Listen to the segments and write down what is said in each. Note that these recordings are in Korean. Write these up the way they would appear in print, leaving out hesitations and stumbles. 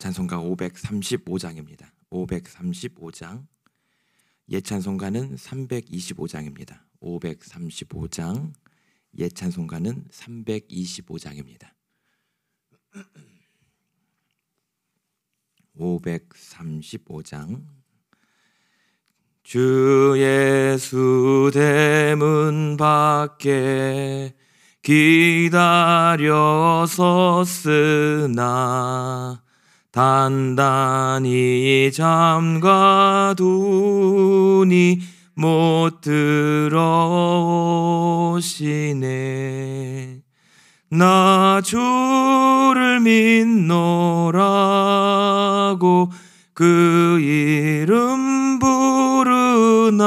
찬송가 535장입니다. 535장. 예찬송가는 325장입니다. 535장. 예찬송가는 325장입니다. 535장. 주 예수 대문 밖에 기다려 섰으나 단단히 잠가두니 못 들어오시네. 나 주를 믿노라고 그 이름 부르나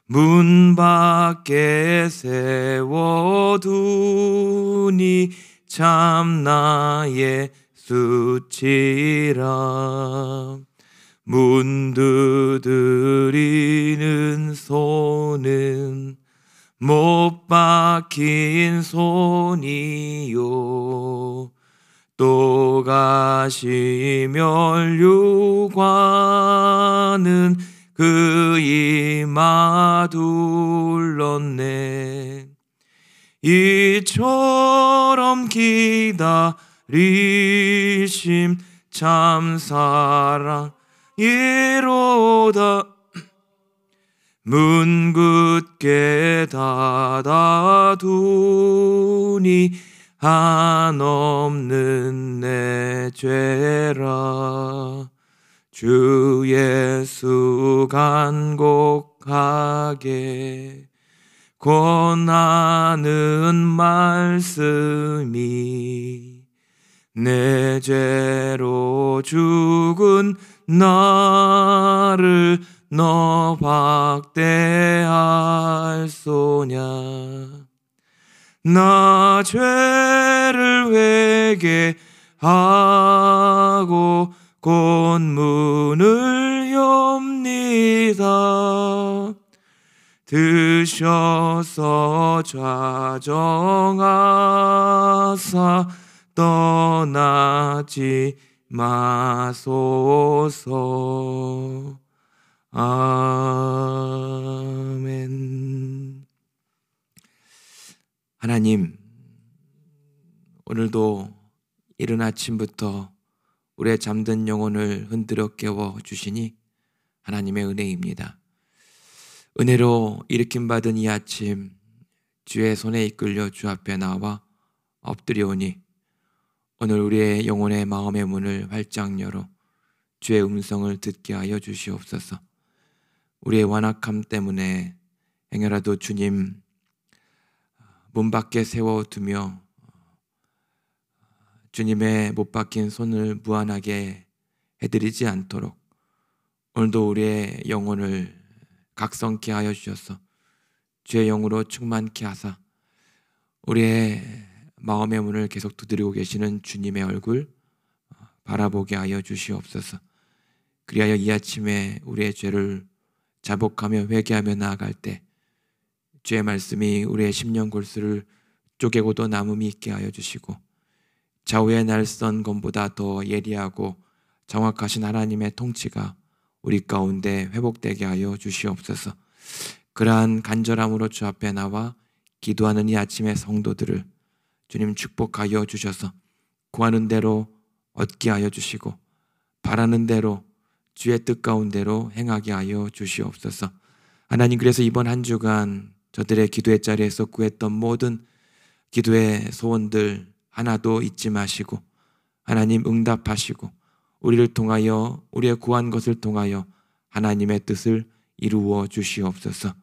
문 밖에 세워두니 참 나의 수치라. 문 두드리는 손은 못 박힌 손이요 또 가시 면류관은 그 이마 둘렀네. 이처럼 기다리심 참 사랑이로다. 문 굳게 닫아두니 한없는 내 죄라. 주 예수 간곡하게 권하는 말씀이 내 죄로 죽은 나를 너 박대할 소냐. 나 죄를 회개하고 곧 문을 엽니다. 드셔서 좌정하사 떠나지 마소서. 아멘. 하나님, 오늘도 이른 아침부터 우리의 잠든 영혼을 흔들어 깨워 주시니 하나님의 은혜입니다. 은혜로 일으킴 받은 이 아침 주의 손에 이끌려 주 앞에 나와 엎드려오니 오늘 우리의 영혼의 마음의 문을 활짝 열어 주의 음성을 듣게 하여 주시옵소서. 우리의 완악함 때문에 행여라도 주님 문 밖에 세워두며 주님의 못 박힌 손을 무한하게 해드리지 않도록 오늘도 우리의 영혼을 각성케 하여 주셔서 주의 영으로 충만케 하사 우리의 마음의 문을 계속 두드리고 계시는 주님의 얼굴 바라보게 하여 주시옵소서. 그리하여 이 아침에 우리의 죄를 자복하며 회개하며 나아갈 때 주의 말씀이 우리의 심령 골수를 쪼개고도 남음이 있게 하여 주시고 좌우의 날선 검보다 더 예리하고 정확하신 하나님의 통치가 우리 가운데 회복되게 하여 주시옵소서. 그러한 간절함으로 주 앞에 나와 기도하는 이 아침의 성도들을 주님 축복하여 주셔서 구하는 대로 얻게 하여 주시고 바라는 대로 주의 뜻 가운데로 행하게 하여 주시옵소서. 하나님, 그래서 이번 한 주간 저들의 기도의 자리에서 구했던 모든 기도의 소원들 하나도 잊지 마시고 하나님 응답하시고 우리를 통하여 우리의 구한 것을 통하여 하나님의 뜻을 이루어 주시옵소서.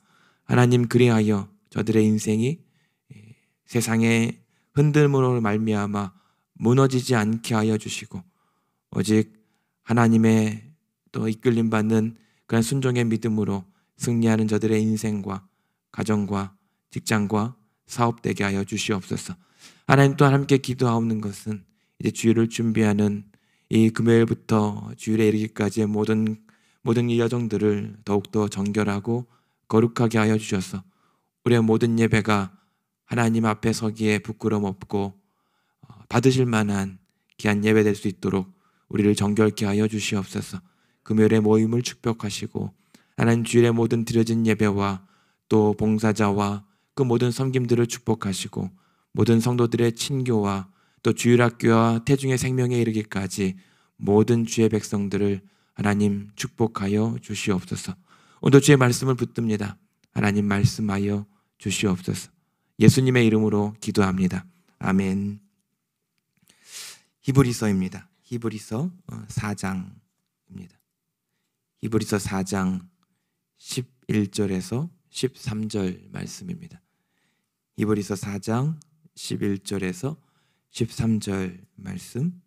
하나님, 그리하여 저들의 인생이 세상의 흔들림으로 말미암아 무너지지 않게 하여 주시고 오직 하나님의 또 이끌림 받는 그런 순종의 믿음으로 승리하는 저들의 인생과 가정과 직장과 사업되게 하여 주시옵소서. 하나님, 또한 함께 기도하옵는 것은 이제 주일을 준비하는 이 금요일부터 주일에 이르기까지의 모든 이 여정들을 더욱더 정결하고 거룩하게 하여 주셔서 우리의 모든 예배가 하나님 앞에 서기에 부끄럼 없고 받으실 만한 귀한 예배될 수 있도록 우리를 정결케 하여 주시옵소서. 금요일의 모임을 축복하시고 하나님 주일의 모든 드려진 예배와 또 봉사자와 그 모든 섬김들을 축복하시고 모든 성도들의 친교와 또 주일학교와 태중의 생명에 이르기까지 모든 주의 백성들을 하나님 축복하여 주시옵소서. 오늘 주의 말씀을 붙듭니다. 하나님 말씀하여 주시옵소서. 예수님의 이름으로 기도합니다. 아멘. 히브리서입니다. 히브리서 4장입니다. 히브리서 4장 11절에서 13절 말씀입니다. 히브리서 4장 11절에서 13절 말씀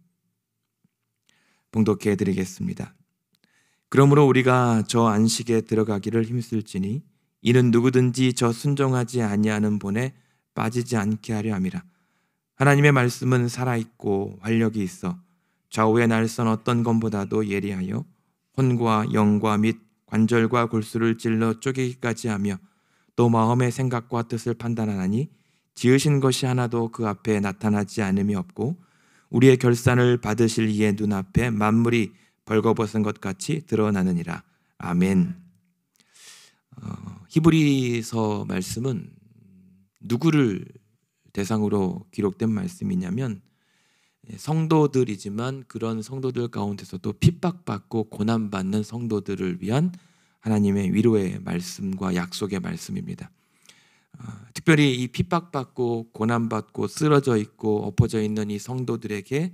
봉독해 드리겠습니다. 그러므로 우리가 저 안식에 들어가기를 힘쓸지니 이는 누구든지 저 순종하지 아니하는 본에 빠지지 않게 하려 함이라. 하나님의 말씀은 살아있고 활력이 있어 좌우의 날선 어떤 검보다도 예리하여 혼과 영과 및 관절과 골수를 찔러 쪼개기까지 하며 또 마음의 생각과 뜻을 판단하나니 지으신 것이 하나도 그 앞에 나타나지 않음이 없고 우리의 결산을 받으실 이의 눈앞에 만물이 벌거벗은 것 같이 드러나느니라. 아멘. 히브리서 말씀은 누구를 대상으로 기록된 말씀이냐면 성도들이지만 그런 성도들 가운데서도 핍박받고 고난받는 성도들을 위한 하나님의 위로의 말씀과 약속의 말씀입니다. 특별히 이 핍박받고 고난받고 쓰러져 있고 엎어져 있는 이 성도들에게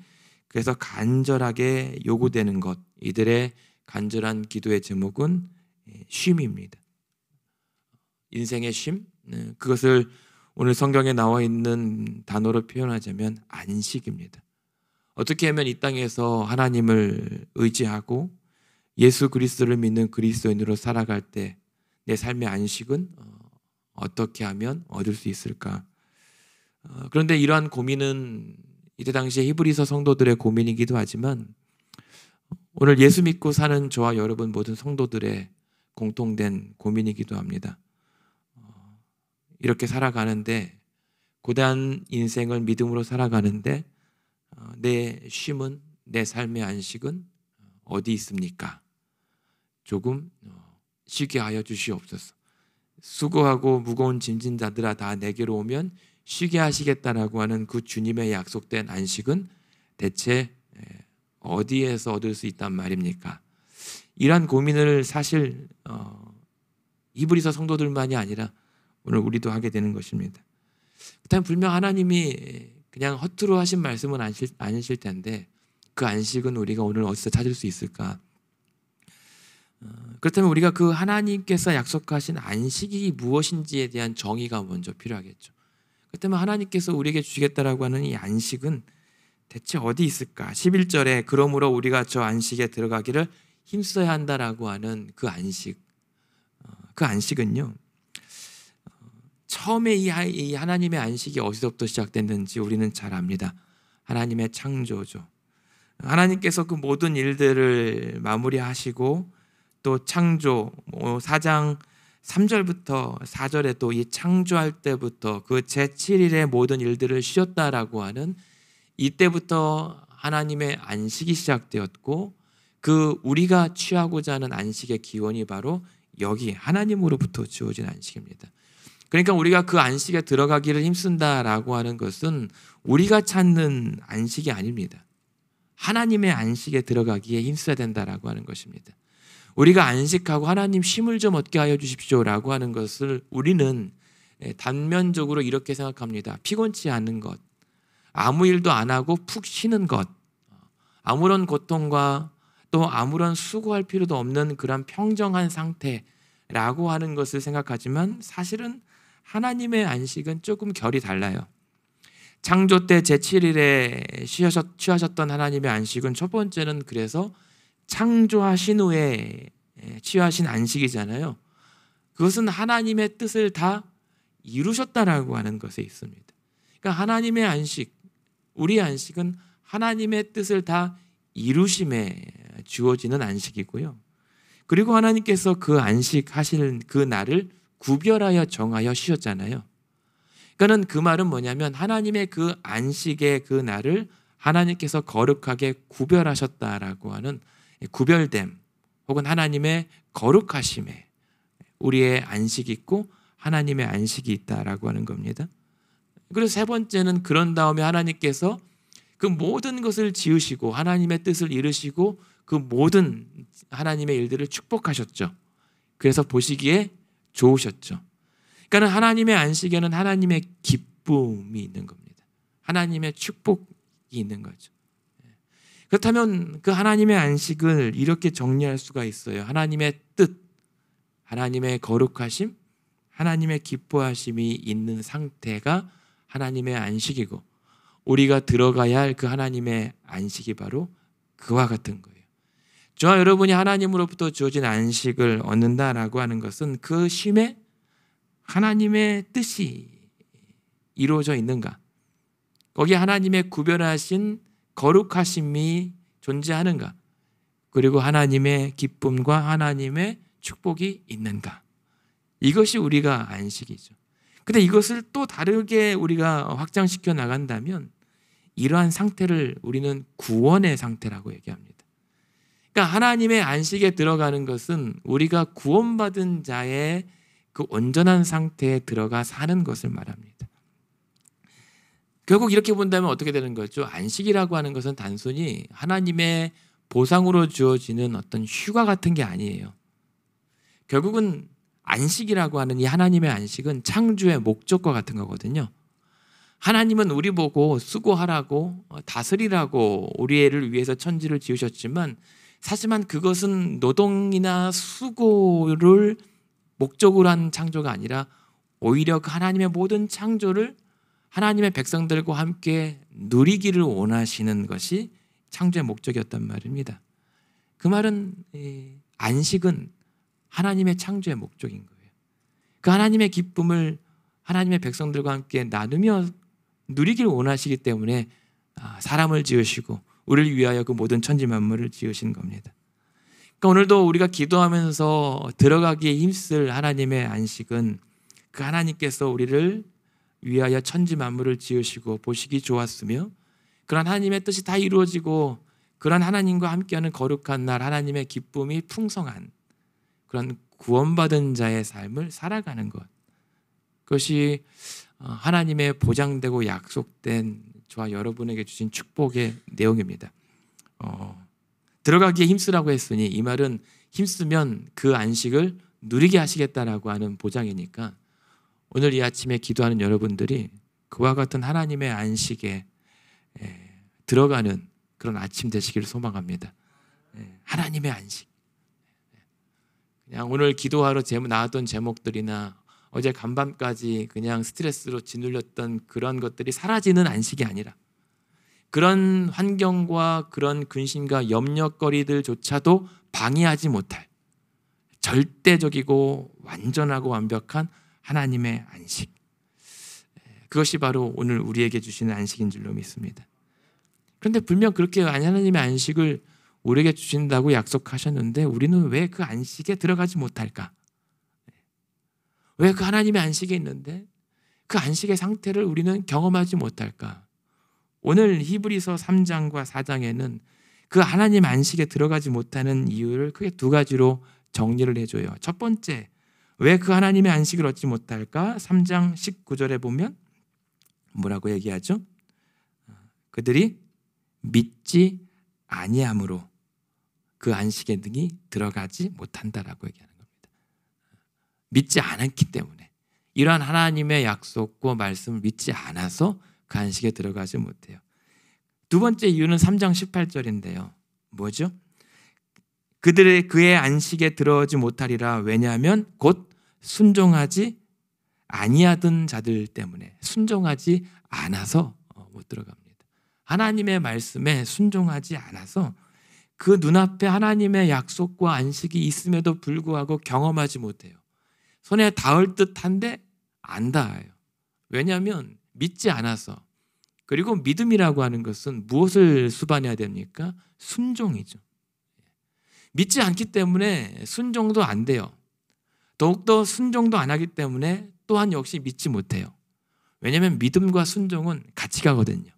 그래서 간절하게 요구되는 것, 이들의 간절한 기도의 제목은 쉼입니다. 인생의 쉼, 그것을 오늘 성경에 나와 있는 단어로 표현하자면 안식입니다. 어떻게 하면 이 땅에서 하나님을 의지하고 예수 그리스도를 믿는 그리스도인으로 살아갈 때 내 삶의 안식은 어떻게 하면 얻을 수 있을까? 그런데 이러한 고민은 이때 당시에 히브리서 성도들의 고민이기도 하지만 오늘 예수 믿고 사는 저와 여러분 모든 성도들의 공통된 고민이기도 합니다. 이렇게 살아가는데 고단 인생을 믿음으로 살아가는데 내 쉼은 내 삶의 안식은 어디 있습니까? 조금 쉬게 하여 주시옵소서. 수고하고 무거운 짐진 자들아 다 내게로 오면 쉬게 하시겠다라고 하는 그 주님의 약속된 안식은 대체 어디에서 얻을 수 있단 말입니까? 이러한 고민을 사실 히브리서 성도들만이 아니라 오늘 우리도 하게 되는 것입니다. 그렇다면 분명 하나님이 그냥 허투루 하신 말씀은 아니실 텐데 그 안식은 우리가 오늘 어디서 찾을 수 있을까? 그렇다면 우리가 그 하나님께서 약속하신 안식이 무엇인지에 대한 정의가 먼저 필요하겠죠. 그렇다면 하나님께서 우리에게 주시겠다라고 하는 이 안식은 대체 어디 있을까? 11절에 그러므로 우리가 저 안식에 들어가기를 힘써야 한다라고 하는 그 안식, 그 안식은요, 처음에 이 하나님의 안식이 어디서부터 시작됐는지 우리는 잘 압니다. 하나님의 창조죠. 하나님께서 그 모든 일들을 마무리하시고 또 창조 4장 3절부터 4절에 또 이 창조할 때부터 그 제7일의 모든 일들을 쉬었다라고 하는 이때부터 하나님의 안식이 시작되었고 그 우리가 취하고자 하는 안식의 기원이 바로 여기 하나님으로부터 주어진 안식입니다. 그러니까 우리가 그 안식에 들어가기를 힘쓴다라고 하는 것은 우리가 찾는 안식이 아닙니다. 하나님의 안식에 들어가기에 힘써야 된다라고 하는 것입니다. 우리가 안식하고 하나님 쉼을 좀 얻게 하여 주십시오라고 하는 것을 우리는 단면적으로 이렇게 생각합니다. 피곤치 않은 것, 아무 일도 안 하고 푹 쉬는 것, 아무런 고통과 또 아무런 수고할 필요도 없는 그런 평정한 상태라고 하는 것을 생각하지만 사실은 하나님의 안식은 조금 결이 달라요. 창조 때 제7일에 취하셨던 하나님의 안식은 첫 번째는 그래서 창조하신 후에 취하신 안식이잖아요. 그것은 하나님의 뜻을 다 이루셨다라고 하는 것에 있습니다. 그러니까 하나님의 안식, 우리의 안식은 하나님의 뜻을 다 이루심에 주어지는 안식이고요. 그리고 하나님께서 그 안식하시는 그 날을 구별하여 정하여 쉬었잖아요. 그러니까 그 말은 뭐냐면 하나님의 그 안식의 그 날을 하나님께서 거룩하게 구별하셨다라고 하는 구별됨 혹은 하나님의 거룩하심에 우리의 안식이 있고 하나님의 안식이 있다라고 하는 겁니다. 그리고 세 번째는 그런 다음에 하나님께서 그 모든 것을 지으시고 하나님의 뜻을 이루시고 그 모든 하나님의 일들을 축복하셨죠. 그래서 보시기에 좋으셨죠. 그러니까 하나님의 안식에는 하나님의 기쁨이 있는 겁니다. 하나님의 축복이 있는 거죠. 그렇다면 그 하나님의 안식을 이렇게 정리할 수가 있어요. 하나님의 뜻, 하나님의 거룩하심, 하나님의 기뻐하심이 있는 상태가 하나님의 안식이고 우리가 들어가야 할 그 하나님의 안식이 바로 그와 같은 거예요. 저와 여러분이 하나님으로부터 주어진 안식을 얻는다라고 하는 것은 그 쉼에 하나님의 뜻이 이루어져 있는가? 거기에 하나님의 구별하신 거룩하심이 존재하는가? 그리고 하나님의 기쁨과 하나님의 축복이 있는가? 이것이 우리가 안식이죠. 근데 이것을 또 다르게 우리가 확장시켜 나간다면 이러한 상태를 우리는 구원의 상태라고 얘기합니다. 그러니까 하나님의 안식에 들어가는 것은 우리가 구원받은 자의 그 온전한 상태에 들어가 사는 것을 말합니다. 결국 이렇게 본다면 어떻게 되는 거죠? 안식이라고 하는 것은 단순히 하나님의 보상으로 주어지는 어떤 휴가 같은 게 아니에요. 결국은 안식이라고 하는 이 하나님의 안식은 창조의 목적과 같은 거거든요. 하나님은 우리 보고 수고하라고 다스리라고 우리를 위해서 천지를 지으셨지만 사실은 그것은 노동이나 수고를 목적으로 한 창조가 아니라 오히려 그 하나님의 모든 창조를 하나님의 백성들과 함께 누리기를 원하시는 것이 창조의 목적이었단 말입니다. 그 말은 안식은 하나님의 창조의 목적인 거예요. 그 하나님의 기쁨을 하나님의 백성들과 함께 나누며 누리기를 원하시기 때문에 사람을 지으시고 우리를 위하여 그 모든 천지 만물을 지으신 겁니다. 그러니까 오늘도 우리가 기도하면서 들어가기에 힘쓸 하나님의 안식은 그 하나님께서 우리를 위하여 천지 만물을 지으시고 보시기 좋았으며 그런 하나님의 뜻이 다 이루어지고 그런 하나님과 함께하는 거룩한 날 하나님의 기쁨이 풍성한 그런 구원받은 자의 삶을 살아가는 것, 그것이 하나님의 보장되고 약속된 저와 여러분에게 주신 축복의 내용입니다. 들어가기에 힘쓰라고 했으니 이 말은 힘쓰면 그 안식을 누리게 하시겠다라고 하는 보장이니까 오늘 이 아침에 기도하는 여러분들이 그와 같은 하나님의 안식에 들어가는 그런 아침 되시기를 소망합니다. 하나님의 안식. 그냥 오늘 기도하러 나왔던 제목들이나 어제 간밤까지 그냥 스트레스로 짓눌렸던 그런 것들이 사라지는 안식이 아니라 그런 환경과 그런 근심과 염려거리들조차도 방해하지 못할 절대적이고 완전하고 완벽한 하나님의 안식, 그것이 바로 오늘 우리에게 주시는 안식인 줄로 믿습니다. 그런데 분명 그렇게 하나님의 안식을 우리에게 주신다고 약속하셨는데 우리는 왜 그 안식에 들어가지 못할까? 왜 그 하나님의 안식에 있는데 그 안식의 상태를 우리는 경험하지 못할까? 오늘 히브리서 3장과 4장에는 그 하나님 안식에 들어가지 못하는 이유를 크게 두 가지로 정리를 해줘요. 첫 번째, 왜 그 하나님의 안식을 얻지 못할까? 3장 19절에 보면 뭐라고 얘기하죠? 그들이 믿지 아니함으로 그 안식의 능히 들어가지 못한다라고 얘기하는 겁니다. 믿지 않았기 때문에, 이러한 하나님의 약속과 말씀을 믿지 않아서 그 안식에 들어가지 못해요. 두 번째 이유는 3장 18절인데요. 뭐죠? 그의 안식에 들어오지 못하리라. 왜냐하면 곧 순종하지 아니하던 자들 때문에, 순종하지 않아서 못 들어갑니다. 하나님의 말씀에 순종하지 않아서 그 눈앞에 하나님의 약속과 안식이 있음에도 불구하고 경험하지 못해요. 손에 닿을 듯한데 안 닿아요. 왜냐하면 믿지 않아서. 그리고 믿음이라고 하는 것은 무엇을 수반해야 됩니까? 순종이죠. 믿지 않기 때문에 순종도 안 돼요. 더욱더 순종도 안 하기 때문에 또한 역시 믿지 못해요. 왜냐하면 믿음과 순종은 같이 가거든요.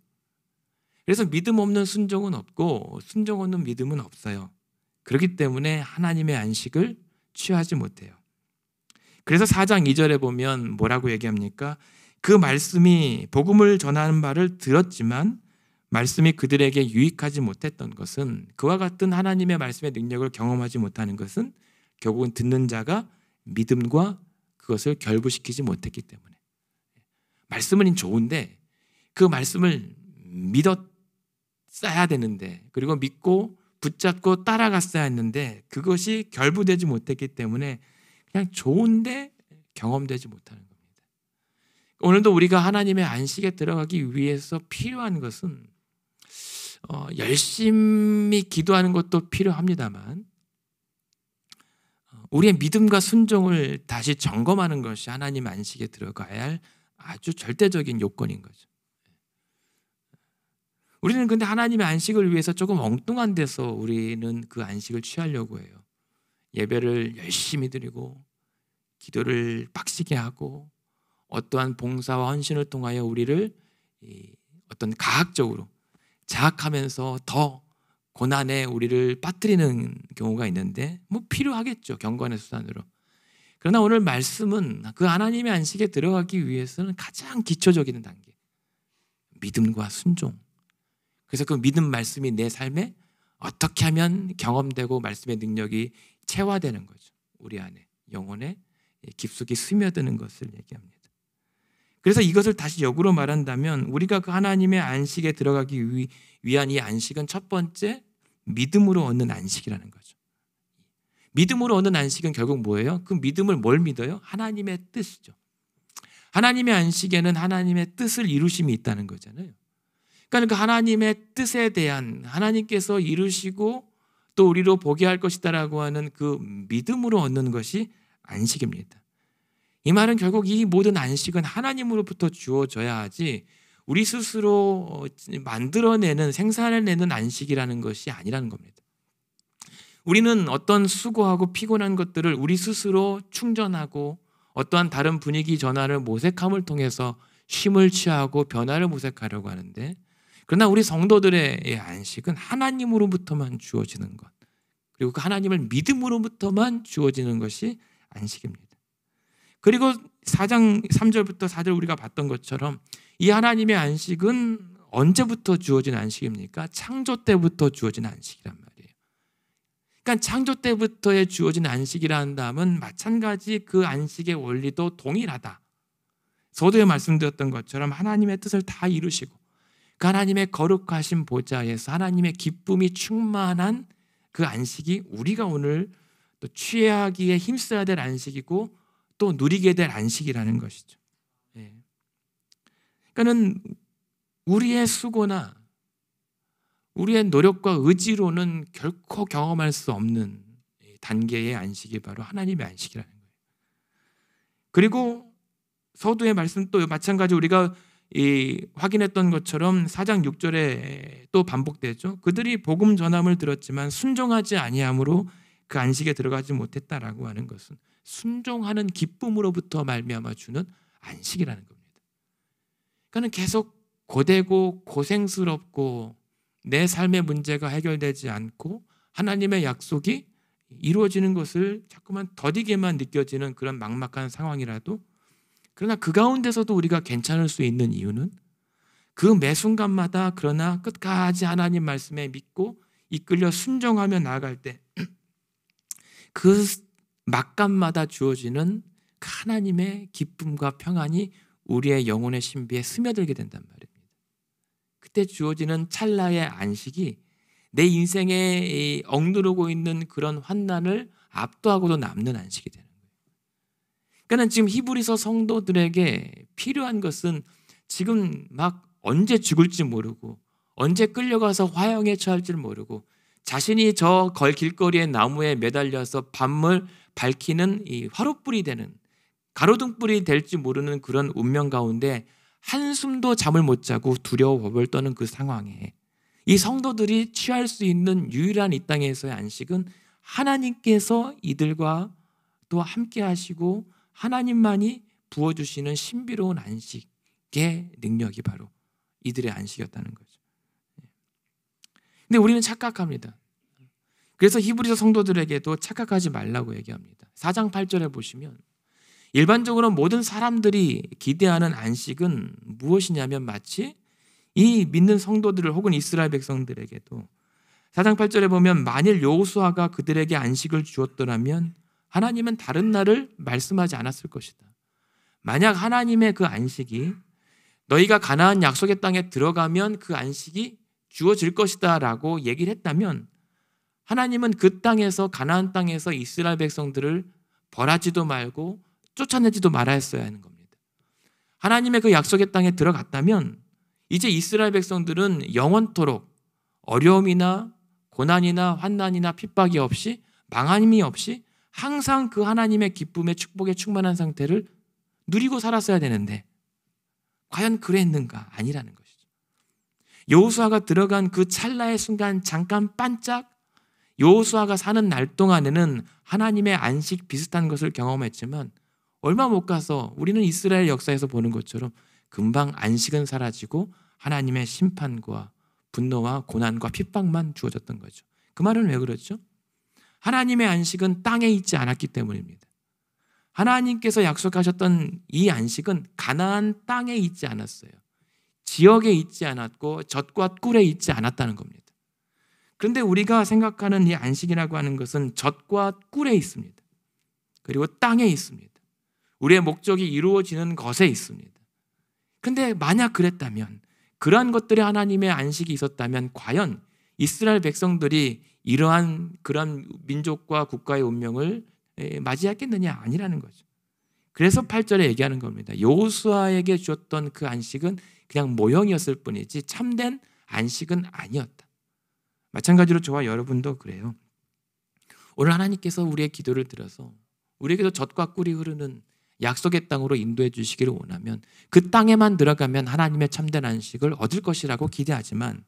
그래서 믿음 없는 순종은 없고 순종 없는 믿음은 없어요. 그렇기 때문에 하나님의 안식을 취하지 못해요. 그래서 4장 2절에 보면 뭐라고 얘기합니까? 그 말씀이 복음을 전하는 바를 들었지만 말씀이 그들에게 유익하지 못했던 것은, 그와 같은 하나님의 말씀의 능력을 경험하지 못하는 것은 결국은 듣는 자가 믿음과 그것을 결부시키지 못했기 때문에. 말씀은 좋은데 그 말씀을 믿었어야 되는데, 그리고 믿고 붙잡고 따라갔어야 했는데 그것이 결부되지 못했기 때문에 그냥 좋은데 경험되지 못하는 겁니다. 오늘도 우리가 하나님의 안식에 들어가기 위해서 필요한 것은 열심히 기도하는 것도 필요합니다만 우리의 믿음과 순종을 다시 점검하는 것이 하나님 안식에 들어가야 할 아주 절대적인 요건인 거죠. 우리는 근데 하나님의 안식을 위해서 조금 엉뚱한 데서 우리는 그 안식을 취하려고 해요. 예배를 열심히 드리고 기도를 빡시게 하고 어떠한 봉사와 헌신을 통하여 우리를 어떤 가학적으로 자학하면서 더 고난에 우리를 빠뜨리는 경우가 있는데 뭐 필요하겠죠, 경건의 수단으로. 그러나 오늘 말씀은 그 하나님의 안식에 들어가기 위해서는 가장 기초적인 단계, 믿음과 순종. 그래서 그 믿음 말씀이 내 삶에 어떻게 하면 경험되고 말씀의 능력이 체화되는 거죠. 우리 안에 영혼에 깊숙이 스며드는 것을 얘기합니다. 그래서 이것을 다시 역으로 말한다면 우리가 그 하나님의 안식에 들어가기 위한 이 안식은 첫 번째 믿음으로 얻는 안식이라는 거죠. 믿음으로 얻는 안식은 결국 뭐예요? 그 믿음을 뭘 믿어요? 하나님의 뜻이죠. 하나님의 안식에는 하나님의 뜻을 이루심이 있다는 거잖아요. 그러니까 그 하나님의 뜻에 대한, 하나님께서 이루시고 또 우리로 보게 할 것이다라고 하는 그 믿음으로 얻는 것이 안식입니다. 이 말은 결국 이 모든 안식은 하나님으로부터 주어져야 하지 우리 스스로 만들어내는, 생산해내는 안식이라는 것이 아니라는 겁니다. 우리는 어떤 수고하고 피곤한 것들을 우리 스스로 충전하고 어떠한 다른 분위기 전환을 모색함을 통해서 쉼을 취하고 변화를 모색하려고 하는데, 그러나 우리 성도들의 안식은 하나님으로부터만 주어지는 것, 그리고 그 하나님을 믿음으로부터만 주어지는 것이 안식입니다. 그리고 4장 3절부터 4절 우리가 봤던 것처럼 이 하나님의 안식은 언제부터 주어진 안식입니까? 창조 때부터 주어진 안식이란 말이에요. 그러니까 창조 때부터의 주어진 안식이라 한다면 마찬가지 그 안식의 원리도 동일하다. 서두에 말씀드렸던 것처럼 하나님의 뜻을 다 이루시고 그 하나님의 거룩하신 보좌에서 하나님의 기쁨이 충만한 그 안식이 우리가 오늘 또 취하기에 힘써야 될 안식이고 또 누리게 될 안식이라는 것이죠. 그러니까는 우리의 수고나 우리의 노력과 의지로는 결코 경험할 수 없는 단계의 안식이 바로 하나님의 안식이라는 거예요. 그리고 서두의 말씀 또 마찬가지 우리가 확인했던 것처럼 4장 6절에 또 반복되죠. 그들이 복음 전함을 들었지만 순종하지 아니함으로 그 안식에 들어가지 못했다라고 하는 것은 순종하는 기쁨으로부터 말미암아 주는 안식이라는 겁니다. 그러니까 계속 고되고 고생스럽고 내 삶의 문제가 해결되지 않고 하나님의 약속이 이루어지는 것을 자꾸만 더디게만 느껴지는 그런 막막한 상황이라도, 그러나 그 가운데서도 우리가 괜찮을 수 있는 이유는 그 매 순간마다 그러나 끝까지 하나님 말씀에 믿고 이끌려 순종하며 나아갈 때 그 막간마다 주어지는 그 하나님의 기쁨과 평안이 우리의 영혼의 신비에 스며들게 된단 말입니다. 그때 주어지는 찰나의 안식이 내 인생에 억누르고 있는 그런 환난을 압도하고도 남는 안식이 되는 거예요. 그러니까 지금 히브리서 성도들에게 필요한 것은 지금 막 언제 죽을지 모르고 언제 끌려가서 화형에 처할지 모르고 자신이 저 길거리의 나무에 매달려서 밤을 밝히는 이 화롯불이 되는, 가로등불이 될지 모르는 그런 운명 가운데 한숨도 잠을 못 자고 두려워 벌벌 떠는 그 상황에 이 성도들이 취할 수 있는 유일한 이 땅에서의 안식은 하나님께서 이들과 또 함께 하시고 하나님만이 부어주시는 신비로운 안식의 능력이 바로 이들의 안식이었다는 거죠. 근데 우리는 착각합니다. 그래서 히브리서 성도들에게도 착각하지 말라고 얘기합니다. 4장 8절에 보시면 일반적으로 모든 사람들이 기대하는 안식은 무엇이냐면 마치 이 믿는 성도들을 혹은 이스라엘 백성들에게도 4장 8절에 보면 만일 여호수아가 그들에게 안식을 주었더라면 하나님은 다른 날을 말씀하지 않았을 것이다. 만약 하나님의 그 안식이 너희가 가나안 약속의 땅에 들어가면 그 안식이 주어질 것이다 라고 얘기를 했다면 하나님은 그 땅에서 가나안 땅에서 이스라엘 백성들을 벌하지도 말고 쫓아내지도 말아야 했어야 하는 겁니다. 하나님의 그 약속의 땅에 들어갔다면 이제 이스라엘 백성들은 영원토록 어려움이나 고난이나 환난이나 핍박이 없이 망함이 없이 항상 그 하나님의 기쁨의 축복에 충만한 상태를 누리고 살았어야 되는데 과연 그랬는가? 아니라는 것이죠. 여호수아가 들어간 그 찰나의 순간 잠깐 반짝 여호수아가 사는 날 동안에는 하나님의 안식 비슷한 것을 경험했지만 얼마 못 가서 우리는 이스라엘 역사에서 보는 것처럼 금방 안식은 사라지고 하나님의 심판과 분노와 고난과 핍박만 주어졌던 거죠. 그 말은 왜 그렇죠? 하나님의 안식은 땅에 있지 않았기 때문입니다. 하나님께서 약속하셨던 이 안식은 가나안 땅에 있지 않았어요. 지역에 있지 않았고 젖과 꿀에 있지 않았다는 겁니다. 그런데 우리가 생각하는 이 안식이라고 하는 것은 젖과 꿀에 있습니다. 그리고 땅에 있습니다. 우리의 목적이 이루어지는 것에 있습니다. 그런데 만약 그랬다면 그러한 것들이 하나님의 안식이 있었다면 과연 이스라엘 백성들이 이러한 그런 민족과 국가의 운명을 맞이했겠느냐? 아니라는 거죠. 그래서 8절에 얘기하는 겁니다. 여호수아에게 주었던 그 안식은 그냥 모형이었을 뿐이지 참된 안식은 아니었다. 마찬가지로 저와 여러분도 그래요. 오늘 하나님께서 우리의 기도를 들어서 우리에게도 젖과 꿀이 흐르는 약속의 땅으로 인도해 주시기를 원하면 그 땅에만 들어가면 하나님의 참된 안식을 얻을 것이라고 기대하지만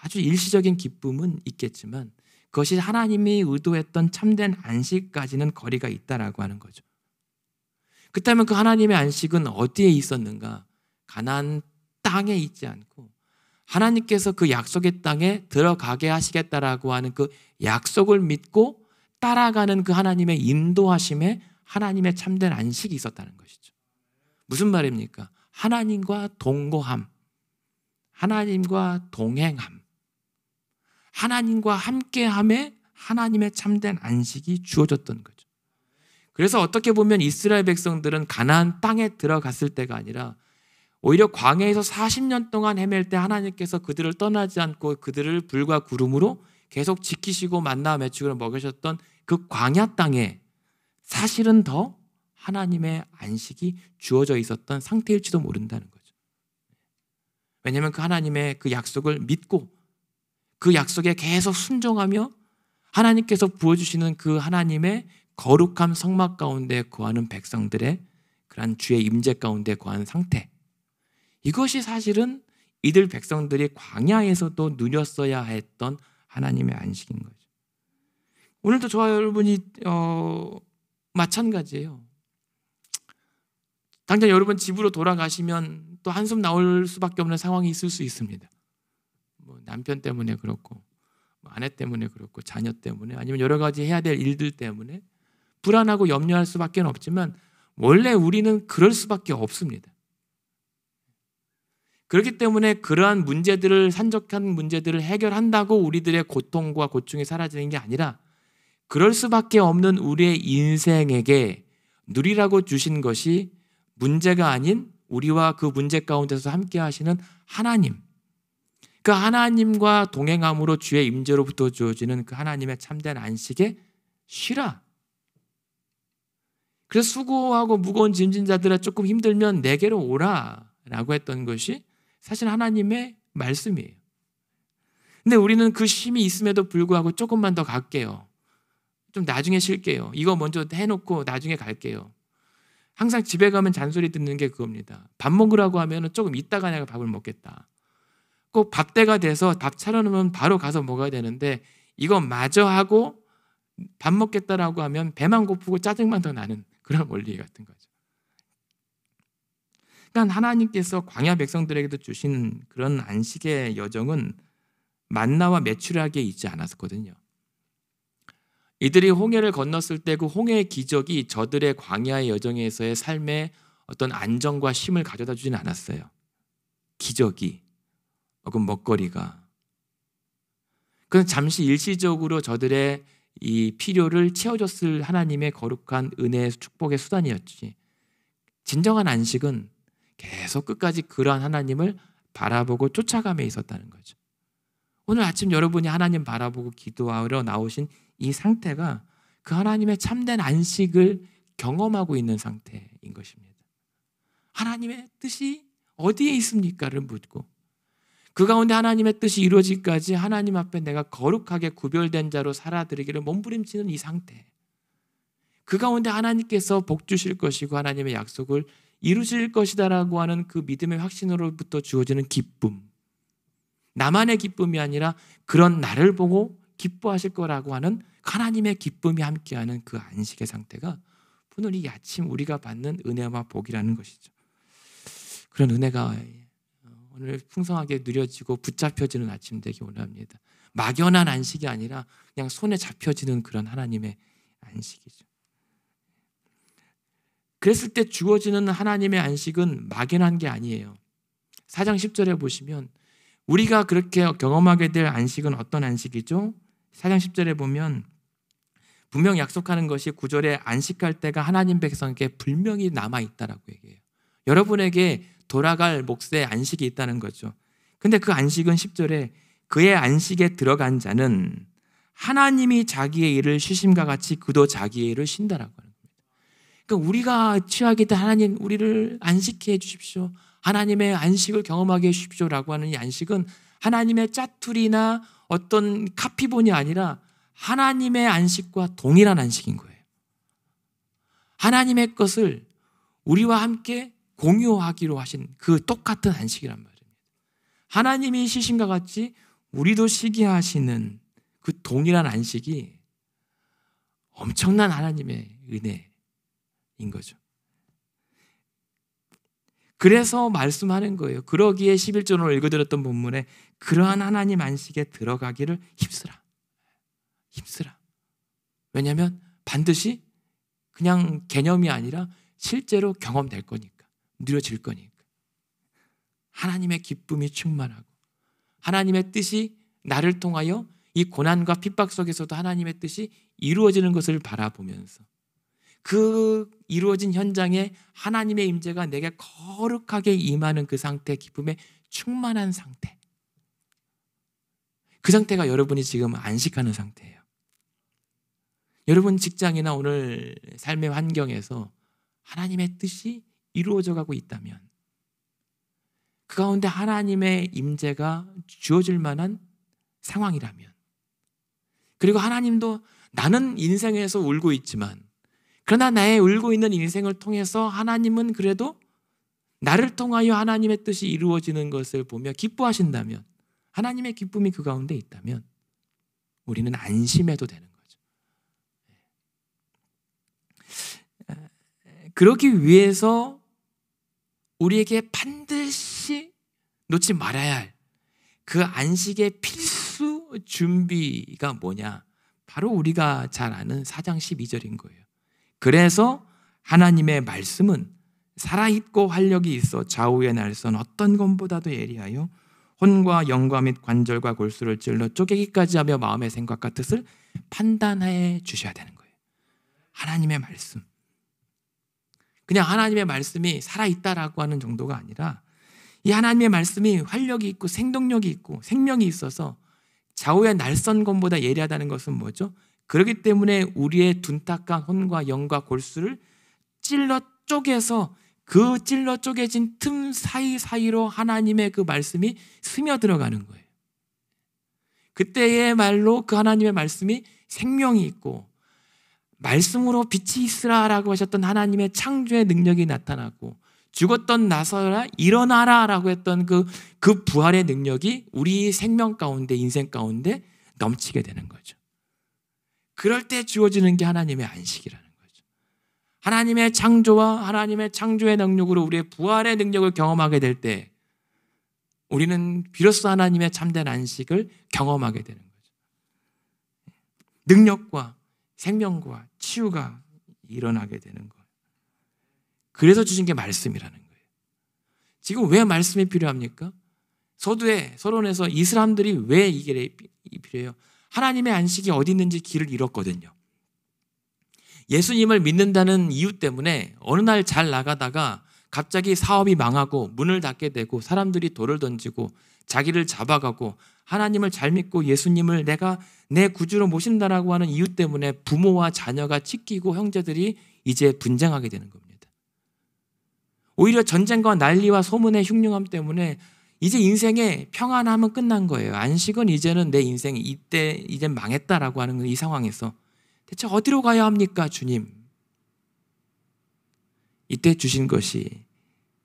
아주 일시적인 기쁨은 있겠지만 그것이 하나님이 의도했던 참된 안식까지는 거리가 있다라고 하는 거죠. 그렇다면 그 하나님의 안식은 어디에 있었는가? 가나안 땅에 있지 않고 하나님께서 그 약속의 땅에 들어가게 하시겠다라고 하는 그 약속을 믿고 따라가는 그 하나님의 인도하심에 하나님의 참된 안식이 있었다는 것이죠. 무슨 말입니까? 하나님과 동거함, 하나님과 동행함, 하나님과 함께함에 하나님의 참된 안식이 주어졌던 거죠. 그래서 어떻게 보면 이스라엘 백성들은 가나안 땅에 들어갔을 때가 아니라 오히려 광야에서 40년 동안 헤맬 때 하나님께서 그들을 떠나지 않고 그들을 불과 구름으로 계속 지키시고 만나 매축을 먹으셨던 그 광야 땅에 사실은 더 하나님의 안식이 주어져 있었던 상태일지도 모른다는 거죠. 왜냐하면 그 하나님의 그 약속을 믿고 그 약속에 계속 순종하며 하나님께서 부어주시는 그 하나님의 거룩한 성막 가운데 거하는 백성들의 그러한 주의 임재 가운데 거하는 상태, 이것이 사실은 이들 백성들이 광야에서도 누렸어야 했던 하나님의 안식인 거죠. 오늘도 저와 여러분이 마찬가지예요. 당장 여러분 집으로 돌아가시면 또 한숨 나올 수밖에 없는 상황이 있을 수 있습니다. 뭐 남편 때문에 그렇고 뭐 아내 때문에 그렇고 자녀 때문에 아니면 여러 가지 해야 될 일들 때문에 불안하고 염려할 수밖에 없지만 원래 우리는 그럴 수밖에 없습니다. 그렇기 때문에 그러한 문제들을 산적한 문제들을 해결한다고 우리들의 고통과 고충이 사라지는 게 아니라 그럴 수밖에 없는 우리의 인생에게 누리라고 주신 것이 문제가 아닌 우리와 그 문제 가운데서 함께 하시는 하나님, 그 하나님과 동행함으로 주의 임재로부터 주어지는 그 하나님의 참된 안식에 쉬라. 그래서 수고하고 무거운 짐진 자들아 조금 힘들면 내게로 오라 라고 했던 것이 사실 하나님의 말씀이에요. 근데 우리는 그 쉼이 있음에도 불구하고 조금만 더 갈게요. 좀 나중에 쉴게요. 이거 먼저 해놓고 나중에 갈게요. 항상 집에 가면 잔소리 듣는 게 그겁니다. 밥 먹으라고 하면 조금 이따가 내가 밥을 먹겠다. 꼭 밥 때가 돼서 밥 차려놓으면 바로 가서 먹어야 되는데 이거 마저 하고 밥 먹겠다라고 하면 배만 고프고 짜증만 더 나는 그런 원리 같은 거죠. 그러니까 하나님께서 광야 백성들에게도 주신 그런 안식의 여정은 만나와 메추라기에 있지 않았거든요. 이들이 홍해를 건넜을 때 그 홍해의 기적이 저들의 광야의 여정에서의 삶에 어떤 안정과 쉼을 가져다 주진 않았어요. 기적이 혹은 먹거리가. 그건 잠시 일시적으로 저들의 이 필요를 채워줬을 하나님의 거룩한 은혜의 축복의 수단이었지. 진정한 안식은 계속 끝까지 그러한 하나님을 바라보고 쫓아감에 있었다는 거죠. 오늘 아침 여러분이 하나님 바라보고 기도하러 나오신 이 상태가 그 하나님의 참된 안식을 경험하고 있는 상태인 것입니다. 하나님의 뜻이 어디에 있습니까를 묻고 그 가운데 하나님의 뜻이 이루어지기까지 하나님 앞에 내가 거룩하게 구별된 자로 살아드리기를 몸부림치는 이 상태. 그 가운데 하나님께서 복 주실 것이고 하나님의 약속을 이루실 것이다라고 하는 그 믿음의 확신으로부터 주어지는 기쁨. 나만의 기쁨이 아니라 그런 나를 보고 기뻐하실 거라고 하는 하나님의 기쁨이 함께하는 그 안식의 상태가 오늘 이 아침 우리가 받는 은혜와 복이라는 것이죠. 그런 은혜가 오늘 풍성하게 누려지고 붙잡혀지는 아침 되기 원합니다. 막연한 안식이 아니라 그냥 손에 잡혀지는 그런 하나님의 안식이죠. 그랬을 때 주어지는 하나님의 안식은 막연한 게 아니에요. 4장 10절에 보시면 우리가 그렇게 경험하게 될 안식은 어떤 안식이죠? 4장 10절에 보면 분명 약속하는 것이 9절에 안식할 때가 하나님 백성에게 분명히 남아있다라고 얘기해요. 여러분에게 돌아갈 몫의 안식이 있다는 거죠. 근데 그 안식은 10절에 그의 안식에 들어간 자는 하나님이 자기의 일을 쉬심과 같이 그도 자기의 일을 쉰다라고 하는 겁니다. 그러니까 우리가 취하게 된 하나님 우리를 안식해 해 주십시오. 하나님의 안식을 경험하게 해 주십시오라고 하는 이 안식은 하나님의 짜투리나 어떤 카피본이 아니라 하나님의 안식과 동일한 안식인 거예요. 하나님의 것을 우리와 함께 공유하기로 하신 그 똑같은 안식이란 말입니다. 하나님이 쉬심과 같이 우리도 쉬게 하시는 그 동일한 안식이 엄청난 하나님의 은혜인 거죠. 그래서 말씀하는 거예요. 그러기에 11절로 읽어드렸던 본문에 그러한 하나님 안식에 들어가기를 힘쓰라. 힘쓰라. 왜냐하면 반드시 그냥 개념이 아니라 실제로 경험될 거니까. 누려질 거니까. 하나님의 기쁨이 충만하고 하나님의 뜻이 나를 통하여 이 고난과 핍박 속에서도 하나님의 뜻이 이루어지는 것을 바라보면서 그 이루어진 현장에 하나님의 임재가 내게 거룩하게 임하는 그 상태, 기쁨의 충만한 상태. 그 상태가 여러분이 지금 안식하는 상태예요. 여러분 직장이나 오늘 삶의 환경에서 하나님의 뜻이 이루어져 가고 있다면 그 가운데 하나님의 임재가 주어질 만한 상황이라면 그리고 하나님도 나는 인생에서 울고 있지만 그러나 나의 울고 있는 인생을 통해서 하나님은 그래도 나를 통하여 하나님의 뜻이 이루어지는 것을 보며 기뻐하신다면 하나님의 기쁨이 그 가운데 있다면 우리는 안심해도 되는 거죠. 그러기 위해서 우리에게 반드시 놓지 말아야 할 그 안식의 필수 준비가 뭐냐? 바로 우리가 잘 아는 4장 12절인 거예요. 그래서 하나님의 말씀은 살아있고 활력이 있어 좌우의 날선 어떤 검보다도 예리하여 혼과 영과 및 관절과 골수를 찔러 쪼개기까지 하며 마음의 생각과 뜻을 판단해 주셔야 되는 거예요. 하나님의 말씀. 그냥 하나님의 말씀이 살아있다라고 하는 정도가 아니라 이 하나님의 말씀이 활력이 있고 생동력이 있고 생명이 있어서 좌우의 날선검보다 예리하다는 것은 뭐죠? 그렇기 때문에 우리의 둔탁한 혼과 영과 골수를 찔러 쪼개서 그 찔러 쪼개진 틈 사이사이로 하나님의 그 말씀이 스며들어가는 거예요. 그때의 말로 그 하나님의 말씀이 생명이 있고 말씀으로 빛이 있으라라고 하셨던 하나님의 창조의 능력이 나타나고 죽었던 나서라 일어나라라고 했던 그 부활의 능력이 우리 생명 가운데 인생 가운데 넘치게 되는 거죠. 그럴 때 주어지는 게 하나님의 안식이라는 거죠. 하나님의 창조와 하나님의 창조의 능력으로 우리의 부활의 능력을 경험하게 될 때 우리는 비로소 하나님의 참된 안식을 경험하게 되는 거죠. 능력과 생명과 치유가 일어나게 되는 거예요. 그래서 주신 게 말씀이라는 거예요. 지금 왜 말씀이 필요합니까? 서론에서 이 사람들이 왜 이게 필요해요? 하나님의 안식이 어디 있는지 길을 잃었거든요. 예수님을 믿는다는 이유 때문에 어느 날 잘 나가다가 갑자기 사업이 망하고 문을 닫게 되고 사람들이 돌을 던지고 자기를 잡아가고 하나님을 잘 믿고 예수님을 내가 내 구주로 모신다라고 하는 이유 때문에 부모와 자녀가 찢기고 형제들이 이제 분쟁하게 되는 겁니다. 오히려 전쟁과 난리와 소문의 흉흉함 때문에 이제 인생의 평안함은 끝난 거예요. 안식은 이제는 내 인생이 이때 이제 망했다라고 하는 이 상황에서 대체 어디로 가야 합니까, 주님? 이때 주신 것이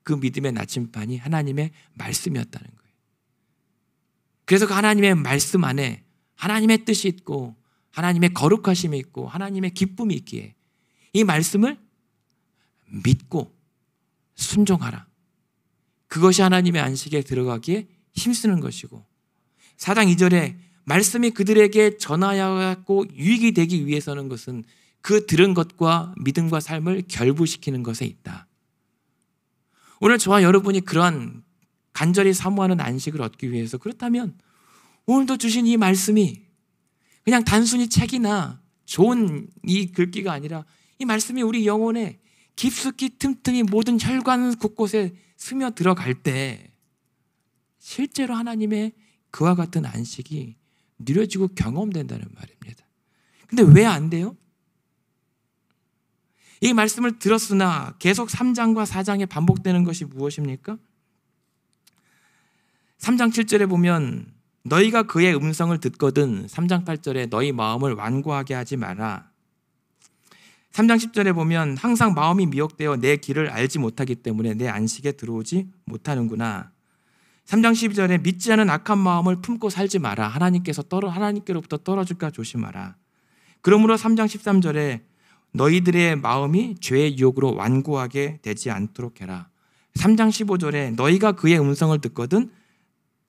그 믿음의 나침반이 하나님의 말씀이었다는 거예요. 그래서 그 하나님의 말씀 안에 하나님의 뜻이 있고 하나님의 거룩하심이 있고 하나님의 기쁨이 있기에 이 말씀을 믿고 순종하라. 그것이 하나님의 안식에 들어가기에 힘쓰는 것이고 4장 2절에 말씀이 그들에게 전하여갖고 유익이 되기 위해서는 것은 그 들은 것과 믿음과 삶을 결부시키는 것에 있다. 오늘 저와 여러분이 그러한 간절히 사모하는 안식을 얻기 위해서 그렇다면 오늘도 주신 이 말씀이 그냥 단순히 책이나 좋은 이 글귀가 아니라 이 말씀이 우리 영혼에 깊숙이 틈틈이 모든 혈관 곳곳에 스며들어갈 때 실제로 하나님의 그와 같은 안식이 누려지고 경험된다는 말입니다. 근데 왜 안 돼요? 이 말씀을 들었으나 계속 3장과 4장에 반복되는 것이 무엇입니까? 3장 7절에 보면 너희가 그의 음성을 듣거든 3장 8절에 너희 마음을 완고하게 하지 마라. 3장 10절에 보면 항상 마음이 미혹되어 내 길을 알지 못하기 때문에 내 안식에 들어오지 못하는구나. 3장 12절에 믿지 않은 악한 마음을 품고 살지 마라. 하나님께로부터 떨어질까 조심하라. 그러므로 3장 13절에 너희들의 마음이 죄의 유혹으로 완고하게 되지 않도록 해라. 3장 15절에 너희가 그의 음성을 듣거든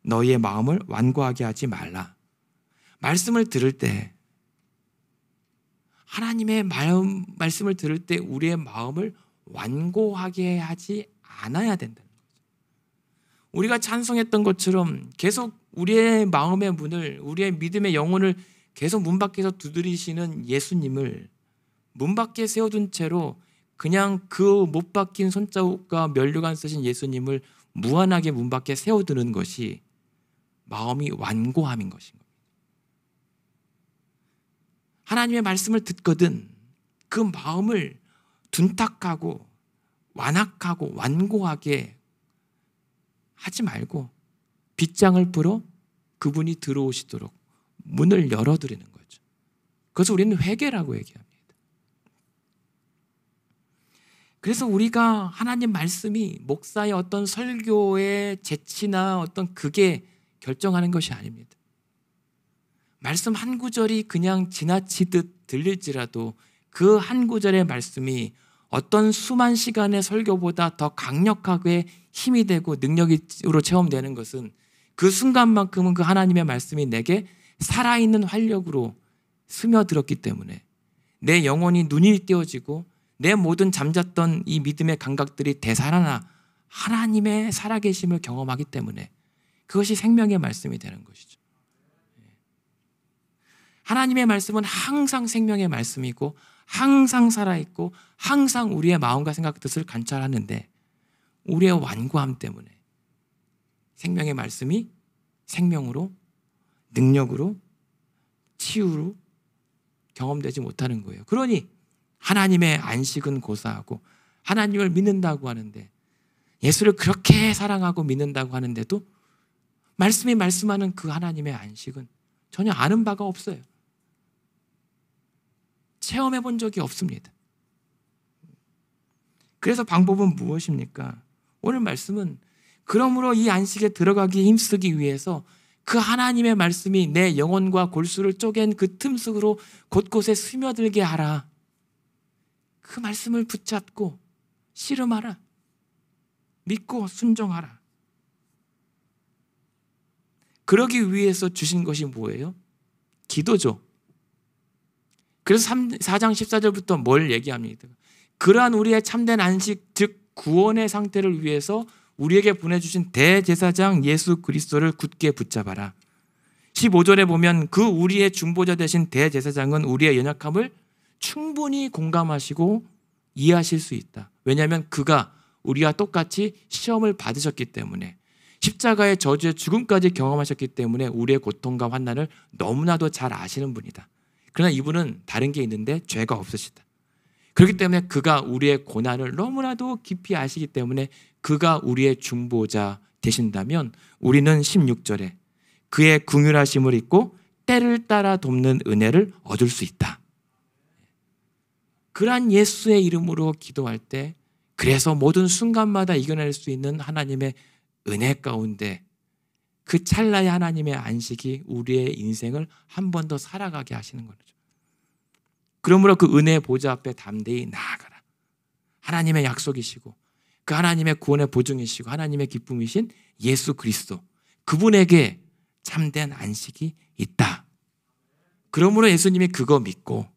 너희의 마음을 완고하게 하지 말라. 말씀을 들을 때 하나님의 말씀을 들을 때 우리의 마음을 완고하게 하지 않아야 된다는 거죠. 우리가 찬송했던 것처럼 계속 우리의 마음의 문을 우리의 믿음의 영혼을 계속 문 밖에서 두드리시는 예수님을 문 밖에 세워둔 채로 그냥 그 못 박힌 손자국과 면류관 쓰신 예수님을 무한하게 문 밖에 세워두는 것이 마음이 완고함인 것인 겁니다. 하나님의 말씀을 듣거든 그 마음을 둔탁하고 완악하고 완고하게 하지 말고 빗장을 불어 그분이 들어오시도록 문을 열어드리는 거죠. 그것을 우리는 회개라고 얘기합니다. 그래서 우리가 하나님 말씀이 목사의 어떤 설교의 재치나 어떤 그게 결정하는 것이 아닙니다. 말씀 한 구절이 그냥 지나치듯 들릴지라도 그 한 구절의 말씀이 어떤 수만 시간의 설교보다 더 강력하게 힘이 되고 능력으로 체험되는 것은 그 순간만큼은 그 하나님의 말씀이 내게 살아있는 활력으로 스며들었기 때문에 내 영혼이 눈이 띄어지고 내 모든 잠잤던 이 믿음의 감각들이 되살아나 하나님의 살아계심을 경험하기 때문에 그것이 생명의 말씀이 되는 것이죠. 하나님의 말씀은 항상 생명의 말씀이고 항상 살아있고 항상 우리의 마음과 생각 뜻을 관찰하는데 우리의 완고함 때문에 생명의 말씀이 생명으로 능력으로 치유로 경험되지 못하는 거예요. 그러니 하나님의 안식은 고사하고 하나님을 믿는다고 하는데 예수를 그렇게 사랑하고 믿는다고 하는데도 말씀이 말씀하는 그 하나님의 안식은 전혀 아는 바가 없어요. 체험해 본 적이 없습니다. 그래서 방법은 무엇입니까? 오늘 말씀은 그러므로 이 안식에 들어가기 힘쓰기 위해서 그 하나님의 말씀이 내 영혼과 골수를 쪼갠 그 틈속으로 곳곳에 스며들게 하라. 그 말씀을 붙잡고 씨름하라. 믿고 순종하라. 그러기 위해서 주신 것이 뭐예요? 기도죠. 그래서 4장 14절부터 뭘 얘기합니까? 그러한 우리의 참된 안식, 즉 구원의 상태를 위해서 우리에게 보내주신 대제사장 예수 그리스도를 굳게 붙잡아라. 15절에 보면 그 우리의 중보자 되신 대제사장은 우리의 연약함을 충분히 공감하시고 이해하실 수 있다. 왜냐하면 그가 우리와 똑같이 시험을 받으셨기 때문에, 십자가의 저주의 죽음까지 경험하셨기 때문에 우리의 고통과 환난을 너무나도 잘 아시는 분이다. 그러나 이분은 다른 게 있는데 죄가 없으시다. 그렇기 때문에 그가 우리의 고난을 너무나도 깊이 아시기 때문에 그가 우리의 중보자 되신다면 우리는 16절에 그의 긍휼하심을 잊고 때를 따라 돕는 은혜를 얻을 수 있다. 그러한 예수의 이름으로 기도할 때, 그래서 모든 순간마다 이겨낼 수 있는 하나님의 은혜 가운데 그 찰나의 하나님의 안식이 우리의 인생을 한 번 더 살아가게 하시는 거죠. 그러므로 그 은혜의 보좌 앞에 담대히 나아가라. 하나님의 약속이시고 그 하나님의 구원의 보증이시고 하나님의 기쁨이신 예수 그리스도, 그분에게 참된 안식이 있다. 그러므로 예수님이 그거 믿고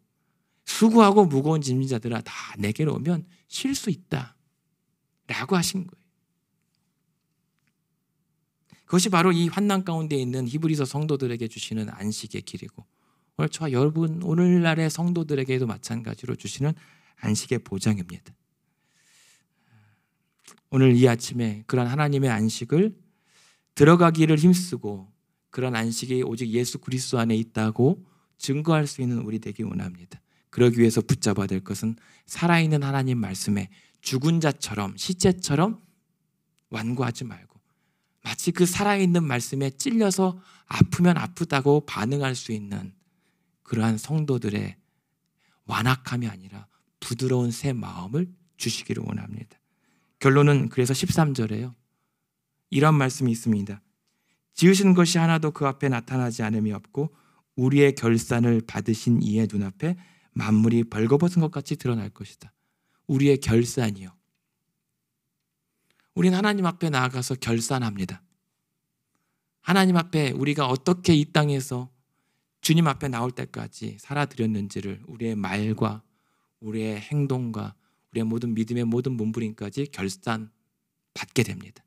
수고하고 무거운 짐진 자들아 다 내게로 오면 쉴 수 있다 라고 하신 거예요. 그것이 바로 이 환난 가운데 있는 히브리서 성도들에게 주시는 안식의 길이고, 오늘 저와 여러분 오늘날의 성도들에게도 마찬가지로 주시는 안식의 보장입니다. 오늘 이 아침에 그런 하나님의 안식을 들어가기를 힘쓰고 그런 안식이 오직 예수 그리스도 안에 있다고 증거할 수 있는 우리 되기 원합니다. 그러기 위해서 붙잡아야 될 것은 살아있는 하나님 말씀에 죽은 자처럼, 시체처럼 완고하지 말고 마치 그 살아있는 말씀에 찔려서 아프면 아프다고 반응할 수 있는 그러한 성도들의 완악함이 아니라 부드러운 새 마음을 주시기를 원합니다. 결론은 그래서 13절에요. 이런 말씀이 있습니다. 지으신 것이 하나도 그 앞에 나타나지 않음이 없고 우리의 결산을 받으신 이의 눈앞에 만물이 벌거벗은 것 같이 드러날 것이다. 우리의 결산이요. 우리는 하나님 앞에 나아가서 결산합니다. 하나님 앞에 우리가 어떻게 이 땅에서 주님 앞에 나올 때까지 살아드렸는지를 우리의 말과 우리의 행동과 우리의 모든 믿음의 모든 몸부림까지 결산받게 됩니다.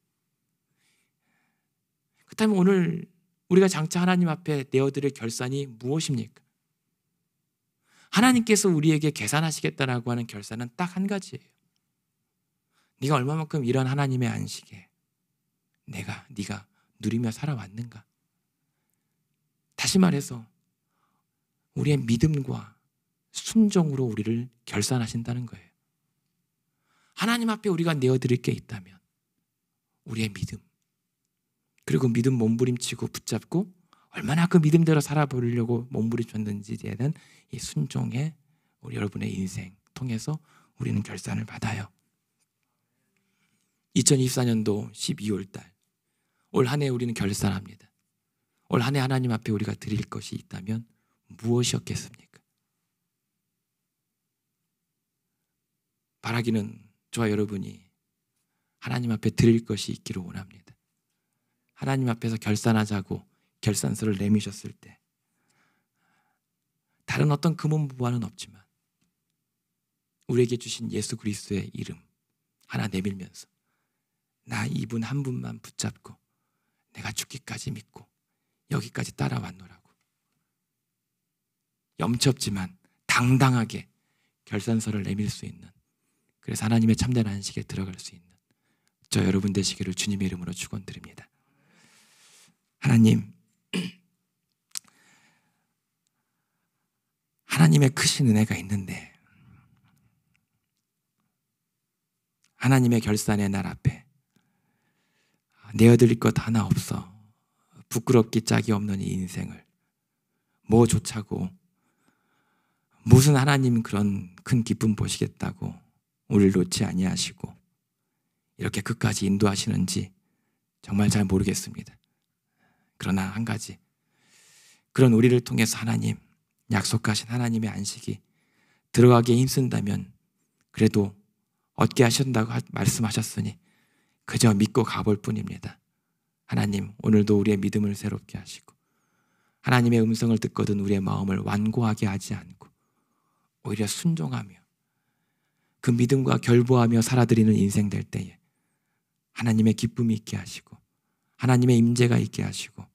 그렇다면 오늘 우리가 장차 하나님 앞에 내어드릴 결산이 무엇입니까? 하나님께서 우리에게 계산하시겠다라고 하는 결산은 딱 한 가지예요. 네가 얼마만큼 이런 하나님의 안식에 네가 누리며 살아왔는가? 다시 말해서 우리의 믿음과 순종으로 우리를 결산하신다는 거예요. 하나님 앞에 우리가 내어드릴 게 있다면 우리의 믿음, 그리고 믿음 몸부림치고 붙잡고 얼마나 그 믿음대로 살아보려고 몸부림쳤는지에 대한 이 순종의 우리 여러분의 인생 통해서 우리는 결산을 받아요. 2024년도 12월 달, 올 한 해 우리는 결산합니다. 올 한 해 하나님 앞에 우리가 드릴 것이 있다면 무엇이었겠습니까? 바라기는 저와 여러분이 하나님 앞에 드릴 것이 있기를 원합니다. 하나님 앞에서 결산하자고 결산서를 내미셨을 때 다른 어떤 금은보화는 없지만 우리에게 주신 예수 그리스도의 이름 하나 내밀면서 나 이분 한 분만 붙잡고 내가 죽기까지 믿고 여기까지 따라왔노라고 염치없지만 당당하게 결산서를 내밀 수 있는, 그래서 하나님의 참된 안식에 들어갈 수 있는 저 여러분 되시기를 주님의 이름으로 축원드립니다. 하나님, 하나님의 크신 은혜가 있는데 하나님의 결산의 날 앞에 내어드릴 것 하나 없어 부끄럽기 짝이 없는 이 인생을 뭐 좋자고 무슨 하나님 그런 큰 기쁨 보시겠다고 우리를 놓지 아니하시고 이렇게 끝까지 인도하시는지 정말 잘 모르겠습니다. 그러나 한 가지, 그런 우리를 통해서 하나님 약속하신 하나님의 안식이 들어가기에 힘쓴다면 그래도 얻게 하신다고 말씀하셨으니 그저 믿고 가볼 뿐입니다. 하나님, 오늘도 우리의 믿음을 새롭게 하시고 하나님의 음성을 듣거든 우리의 마음을 완고하게 하지 않고 오히려 순종하며 그 믿음과 결부하며 살아드리는 인생 될 때에 하나님의 기쁨이 있게 하시고 하나님의 임재가 있게 하시고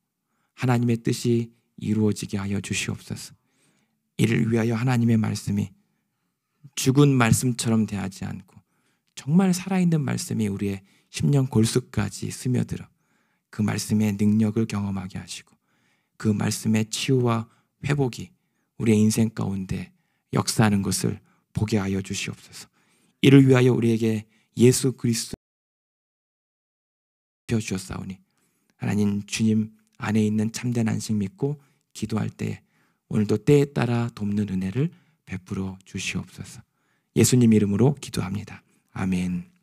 하나님의 뜻이 이루어지게 하여 주시옵소서. 이를 위하여 하나님의 말씀이 죽은 말씀처럼 대하지 않고 정말 살아있는 말씀이 우리의 심령 골수까지 스며들어 그 말씀의 능력을 경험하게 하시고 그 말씀의 치유와 회복이 우리의 인생 가운데 역사하는 것을 보게 하여 주시옵소서. 이를 위하여 우리에게 예수 그리스도 주셨사오니 하나님 주님 안에 있는 참된 안식 믿고 기도할 때 오늘도 때에 따라 돕는 은혜를 베풀어 주시옵소서. 예수님 이름으로 기도합니다. 아멘.